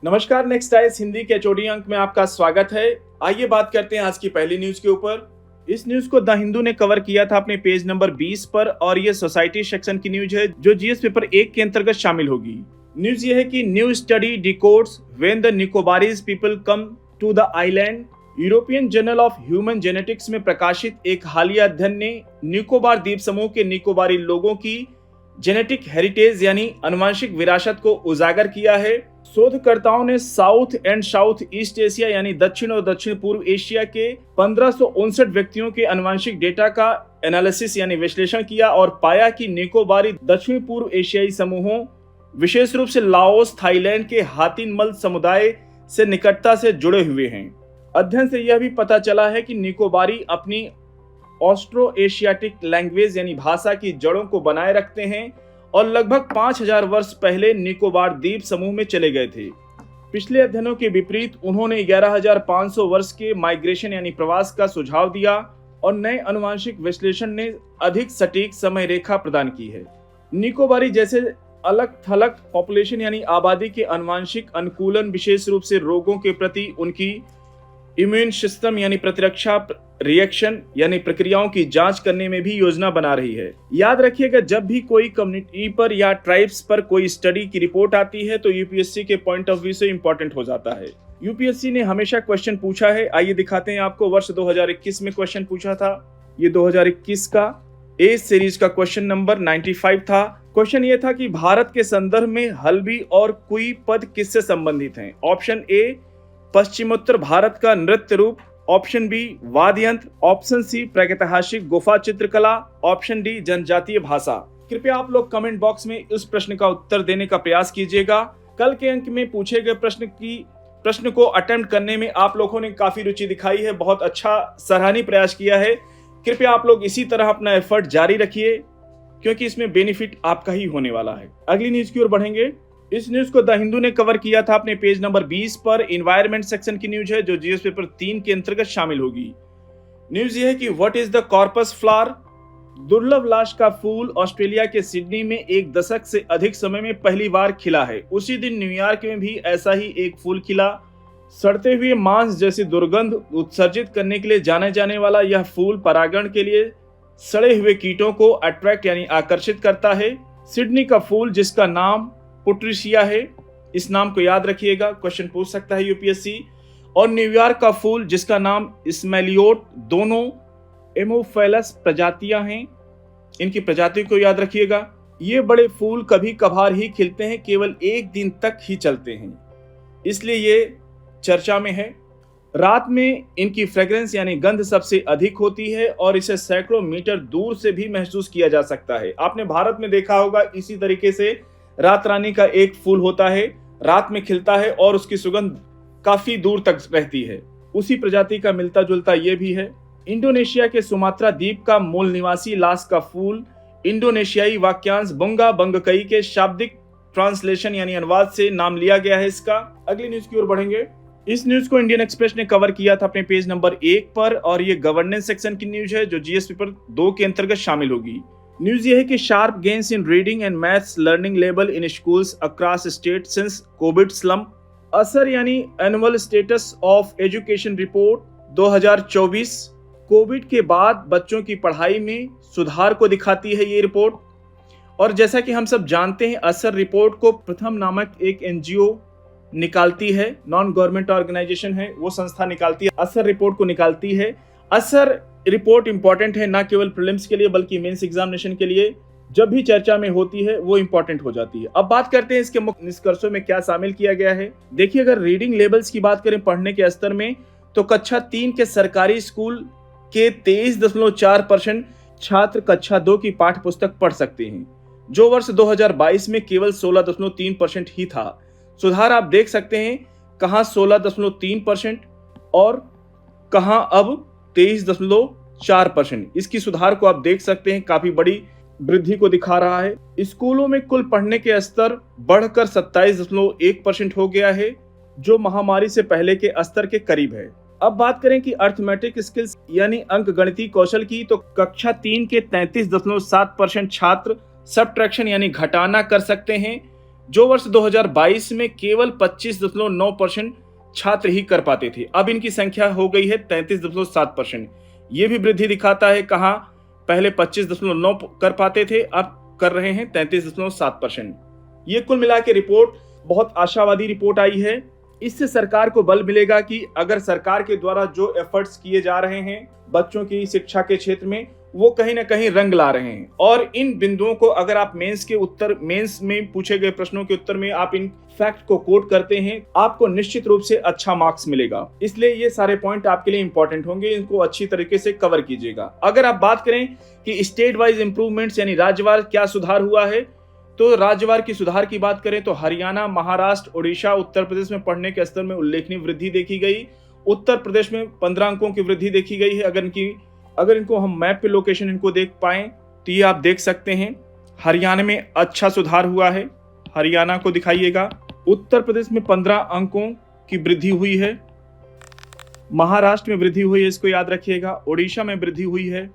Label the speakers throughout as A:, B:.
A: नमस्कार, next eyes Hindi के HOD अंक में आपका स्वागत है। आइए बात करते हैं आज की पहली न्यूज के ऊपर। इस न्यूज को द हिंदू ने कवर किया था अपने पेज नंबर 20 पर और ये सोसाइटी सेक्शन की न्यूज है जो जीएस पेपर 1 के अंतर्गत शामिल होगी। न्यूज ये है कि new study decodes when the Nicobarese people come to the island. European journal of human genetics में प्रकाशित एक हालिया अध्ययन ने निकोबार द्वीप समूह के निकोबारी लोगों की जेनेटिक हेरिटेज यानी आनुवंशिक विरासत को उजागर किया है। शोधकर्ताओं ने south and south east Asia यानी दक्षिण और दक्षिण पूर्व एशिया के 1559 व्यक्तियों के आनुवंशिक डेटा का एनालिसिस यानी विश्लेषण किया और पाया कि निकोबारी दक्षिण पूर्व एशियाई समूहों विशेष रूप से लाओस, थाईलैंड के हातिनमल समुदाय से निकटता से जुड़े हुए हैं। अध्ययन से यह भी पता चला है कि निकोबारी अपनी ऑस्ट्रो एशियाटिक लैंग्वेज यानी भाषा की जड़ों को बनाए रखते हैं और लगभग 5000 वर्ष पहले निकोबार द्वीप समूह में चले गए थे। पिछले अध्ययनों के विपरीत उन्होंने 11500 वर्ष के माइग्रेशन यानी प्रवास का सुझाव दिया और नए आनुवंशिक विश्लेषण ने अधिक सटीक समय रेखा प्रदान की है। निकोबारी जैसे अलग थलग पॉपुलेशन यानी आबादी के आनुवंशिक अनुकूलन विशेष रूप से रोगों के प्रति उनकी इम्यून सिस्टम यानी प्रतिरक्षा रिएक्शन यानी प्रक्रियाओं की जांच करने में भी योजना बना रही है। याद रखिएगा, जब भी कोई कम्युनिटी पर या ट्राइब्स पर कोई स्टडी की रिपोर्ट आती है तो यूपीएससी के पॉइंट ऑफ व्यू से इंपॉर्टेंट हो जाता है। यूपीएससी ने हमेशा क्वेश्चन पूछा है। आइए दिखाते हैं आपको। वर्ष 2021 में क्वेश्चन पूछा था। ये 2021 का ए सीरीज का क्वेश्चन नंबर 95 था। क्वेश्चन ये था कि भारत के संदर्भ में हल्बी और कुई पद किससे संबंधित हैं। ऑप्शन ए पश्चिमोत्तर भारत का नृत्य रूप, ऑप्शन बी वाद्य यंत्र, ऑप्शन सी प्रागैतिहासिक गुफा चित्रकला, ऑप्शन डी जनजातीय भाषा। कृपया आप लोग कमेंट बॉक्स में इस प्रश्न का उत्तर देने का प्रयास कीजिएगा। कल के अंक में पूछे गए प्रश्न को अटेम्प्ट करने में आप लोगों ने काफी रुचि दिखाई है। बहुत अच्छा सराहनीय प्रयास किया है। कृपया आप लोग इसी तरह अपना एफर्ट जारी रखिए क्योंकि इसमें बेनिफिट आपका ही होने वाला है। अगली न्यूज की ओर बढ़ेंगे। इस न्यूज को द हिंदू ने कवर किया था अपने पेज नंबर 20 पर। एनवायरमेंट सेक्शन की न्यूज है जो जीएस पेपर 3 के अंतर्गत शामिल होगी। न्यूज ये है कि what is the corpus flower. दुर्लभ लाश का फूल ऑस्ट्रेलिया के सिडनी में 1 दशक से अधिक समय में पहली बार खिला है। उसी दिन न्यूयॉर्क में भी ऐसा ही एक फूल खिला। सड़ते हुए मांस जैसी दुर्गंध उत्सर्जित करने के लिए जाने जाने वाला यह फूल परागण के लिए सड़े हुए कीटों को अट्रैक्ट यानी आकर्षित करता है। सिडनी का फूल जिसका नाम पुट्रिशिया है, इस नाम को याद रखिएगा, क्वेश्चन पूछ सकता है यूपीएससी। और न्यूयॉर्क का फूल जिसका नाम स्मेलियोट, दोनों एमोफेलस प्रजातियां हैं। इनकी प्रजाति को याद रखिएगा। ये बड़े फूल कभी कभार ही खिलते हैं, केवल 1 दिन तक ही चलते हैं, इसलिए ये चर्चा में है। रात में इनकी फ्रेग्रेंस यानी गंध सबसे अधिक होती है और इसे सैकड़ों मीटर दूर से भी महसूस किया जा सकता है। आपने भारत में देखा होगा इसी तरीके से रात रानी का एक फूल होता है, रात में खिलता है और उसकी सुगंध काफी दूर तक रहती है। उसी प्रजाति का मिलता जुलता ये भी है। इंडोनेशिया के सुमात्रा द्वीप का मूल निवासी लास का फूल इंडोनेशियाई वाक्यांश बुंगा बंगकई के शाब्दिक ट्रांसलेशन यानी अनुवाद से नाम लिया गया है इसका। अगली न्यूज की ओर बढ़ेंगे। इस न्यूज को इंडियन एक्सप्रेस ने कवर किया था अपने पेज नंबर 1 पर और ये गवर्नेंस सेक्शन की न्यूज है जो जीएस पेपर 2 के अंतर्गत शामिल होगी। न्यूज ये है कि sharp gains in reading and maths learning level in schools across state since Covid slump. असर यानी annual status of education report 2024 Covid के बाद बच्चों की पढ़ाई में सुधार को दिखाती है ये रिपोर्ट। और जैसा कि हम सब जानते हैं, असर रिपोर्ट को प्रथम नामक एक एनजीओ निकालती है, नॉन गवर्नमेंट ऑर्गेनाइजेशन है, वो संस्था निकालती है, असर रिपोर्ट को निकालती है। असर रिपोर्ट इंपॉर्टेंट है ना केवल प्रीलिम्स के लिए बल्कि मेंस एग्जामिनेशन के लिए। जब भी चर्चा में होती है वो इंपॉर्टेंट हो जाती है। अब बात करते हैं इसके मुख्य निष्कर्षों में क्या शामिल किया गया है। देखिए, अगर रीडिंग लेवल्स की बात करें पढ़ने के स्तर में तो कक्षा 3 के सरकारी स्कूल के 23.4% छात्र कक्षा 2 की पाठ्य पुस्तक पढ़ सकते हैं, जो वर्ष 2022 में केवल 16.3% ही था। सुधार आप देख सकते हैं, कहां 16.3% और कहां अब 23.4%। इसकी सुधार को आप देख सकते हैं, काफी बड़ी वृद्धि को दिखा रहा है। स्कूलों में कुल पढ़ने के स्तर बढ़कर 27.1% हो गया है, जो महामारी से पहले के स्तर के करीब है। अब बात करें कि अर्थमेटिक स्किल्स यानी अंक गणितीय कौशल की, तो कक्षा 3 के 33.7% छात्र सबट्रैक्शन यानी घटाना कर सकते हैं, जो वर्ष 2022 में केवल 25.9% छात्र ही कर पाते थे, अब इनकी संख्या हो गई है 33.7%। ये भी वृद्धि दिखाता है, कहाँ पहले 25.9 कर पाते थे, अब कर रहे हैं 33.7%। ये कुल मिला के रिपोर्ट बहुत आशावादी रिपोर्ट आई है। इससे सरकार को बल मिलेगा कि अगर सरकार के द्वारा जो एफर्ट्स किए जा रहे हैं बच्चों की शिक्षा के क्षेत्र में, वो कहीं ना कहीं रंग ला रहे हैं। और इन बिंदुओं को अगर आप मेंस में पूछे गए प्रश्नों के उत्तर में आप इन फैक्ट को कोट करते हैं, आपको निश्चित रूप से अच्छा मार्क्स मिलेगा। इसलिए ये सारे पॉइंट आपके लिए इंपॉर्टेंट होंगे, इनको अच्छी तरीके से कवर कीजिएगा। अगर आप बात करें कि स्टेट वाइज इंप्रूवमेंट्स यानी राज्यवार क्या सुधार हुआ है, तो राज्यवार की सुधार की बात करें तो हरियाणा, महाराष्ट्र, ओडिशा, उत्तर प्रदेश में पढ़ने के स्तर में उल्लेखनीय वृद्धि देखी गई। उत्तर प्रदेश में 15 अंकों की वृद्धि देखी गई है। अगर इनको हम मैप पे लोकेशन इनको देख पाएं तो ये आप देख सकते हैं, हरियाणा में अच्छा सुधार हुआ है, हरियाणा को दिखाइएगा। उत्तर प्रदेश में 15 अंकों की वृद्धि हुई है, महाराष्ट्र में वृद्धि हुई है, इसको याद रखिएगा, ओडिशा में वृद्धि हुई है।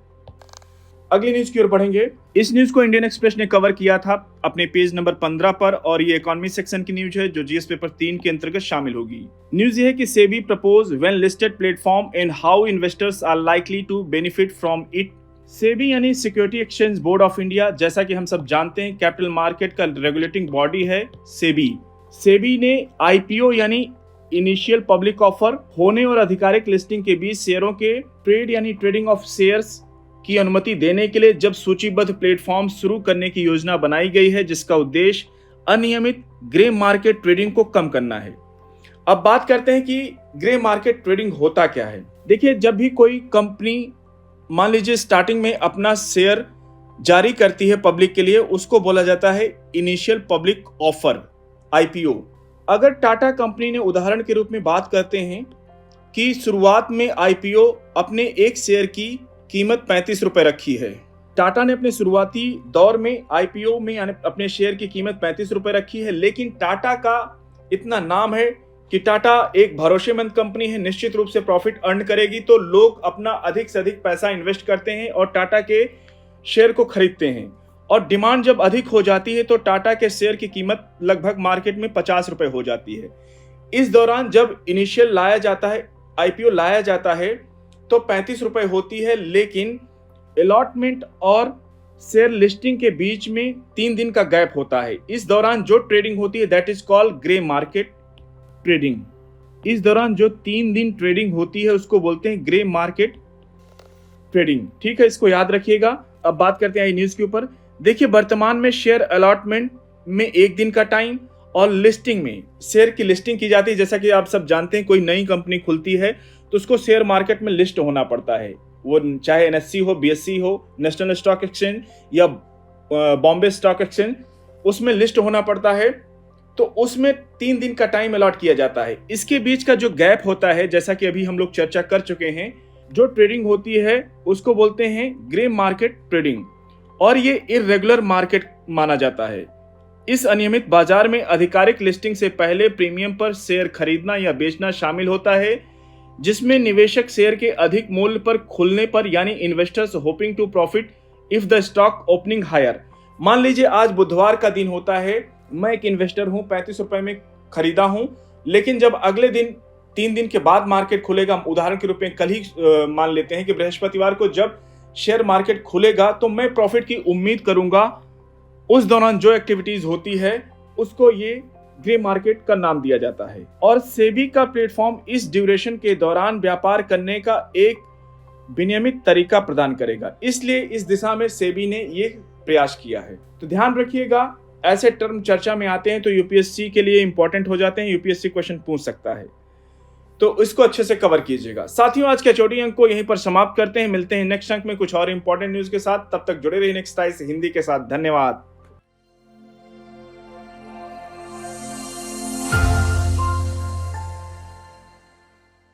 A: अगली न्यूज की ओर बढ़ेंगे। इस न्यूज को इंडियन एक्सप्रेस ने कवर किया था अपने पेज नंबर 15 पर, और ये इकोनॉमी सेक्शन की न्यूज है जो जीएस पेपर 3 के अंतर्गत शामिल होगी। न्यूज ये है कि SEBI propose when listed platform and how investors are likely to benefit from it. SEBI यानी security exchange board of India, जैसा कि हम सब जानते हैं कैपिटल मार्केट का रेगुलेटिंग बॉडी है सेबी। सेबी ने आईपीओ यानी इनिशियल पब्लिक ऑफर होने और आधिकारिक लिस्टिंग के बीच शेयरों के ट्रेड यानी ट्रेडिंग ऑफ शेयर्स की अनुमति देने के लिए जब सूचीबद्ध प्लेटफॉर्म शुरू करने की योजना बनाई गई है, जिसका उद्देश्य अनियमित ग्रे मार्केट ट्रेडिंग को कम करना है। अब बात करते हैं कि ग्रे मार्केट ट्रेडिंग होता क्या है। देखिए, जब भी कोई कंपनी मान लीजिए स्टार्टिंग में अपना शेयर जारी करती है पब्लिक के लिए, उसको बोला जाता है इनिशियल पब्लिक ऑफर, आईपीओ। अगर टाटा कंपनी ने उदाहरण के रूप में बात करते हैं कि शुरुआत में आईपीओ अपने एक शेयर की कीमत 35 रुपए रखी है। टाटा ने अपने शुरुआती दौर में आईपीओ में अपने शेयर की कीमत 35 रुपए रखी है, लेकिन टाटा का इतना नाम है कि टाटा एक भरोसेमंद कंपनी है, निश्चित रूप से प्रॉफिट अर्न करेगी, तो लोग अपना अधिक से अधिक पैसा इन्वेस्ट करते हैं और टाटा के शेयर को खरीदते हैं। और डिमांड जब अधिक हो जाती है तो टाटा के शेयर की कीमत लगभग मार्केट में 50 रुपए हो जाती है। इस दौरान जब इनिशियल लाया जाता है, आईपीओ लाया जाता है, तो 35 रुपए होती है, लेकिन अलॉटमेंट और शेयर लिस्टिंग के बीच में 3 दिन का गैप होता है। इस दौरान जो ट्रेडिंग होती है that is called grey market trading. इस दौरान जो 3 दिन ट्रेडिंग होती है उसको बोलते हैं ग्रे मार्केट ट्रेडिंग। ठीक है, इसको याद रखिएगा। अब बात करते हैं न्यूज के ऊपर। देखिए, वर्तमान में शेयर अलॉटमेंट में 1 दिन का टाइम और लिस्टिंग में शेयर की लिस्टिंग की जाती है। जैसा कि आप सब जानते हैं, कोई नई कंपनी खुलती है तो उसको शेयर मार्केट में लिस्ट होना पड़ता है, वो चाहे एनएससी हो, बीएससी हो, नेशनल स्टॉक एक्सचेंज या बॉम्बे स्टॉक एक्सचेंज, उसमें लिस्ट होना पड़ता है। तो उसमें 3 दिन का टाइम अलॉट किया जाता है। इसके बीच का जो गैप होता है, जैसा कि अभी हम लोग चर्चा कर चुके हैं, जो ट्रेडिंग होती है उसको बोलते हैं ग्रे मार्केट ट्रेडिंग, और ये इर्रेगुलर मार्केट माना जाता है। इस अनियमित बाजार में आधिकारिक लिस्टिंग से पहले प्रीमियम पर शेयर खरीदना या बेचना शामिल होता है, जिसमें निवेशक शेयर के अधिक मूल्य पर खुलने पर यानी investors hoping to profit if the stock opening higher. मान लीजिए आज बुधवार का दिन होता है, मैं एक इन्वेस्टर हूं, 35 रुपए में खरीदा हूं, लेकिन जब अगले दिन 3 दिन के बाद मार्केट खुलेगा, उदाहरण के रूप में कल ही मान लेते हैं कि बृहस्पतिवार को जब शेयर मार्केट खुलेगा, तो मैं प्रॉफिट की उम्मीद करूंगा। उस दौरान जो एक्टिविटीज होती है उसको ये ग्रे मार्केट का नाम दिया जाता है। और सेबी का प्लेटफॉर्म इस ड्यूरेशन के दौरान व्यापार करने का एक विनियमित तरीका प्रदान करेगा, इसलिए इस दिशा में सेबी ने ये प्रयास किया है। तो ध्यान रखिएगा, ऐसे टर्म चर्चा में आते हैं तो यूपीएससी के लिए इंपॉर्टेंट हो जाते हैं, यूपीएससी क्वेश्चन पूछ सकता है, तो इसको अच्छे से कवर कीजिएगा। साथियों, आज के चोटी अंक को यहीं पर समाप्त करते हैं। मिलते हैं नेक्स्ट अंक में कुछ और इंपॉर्टेंट न्यूज के साथ। तब तक जुड़े रहिए नेक्स्ट टाइम्स हिंदी के साथ। धन्यवाद।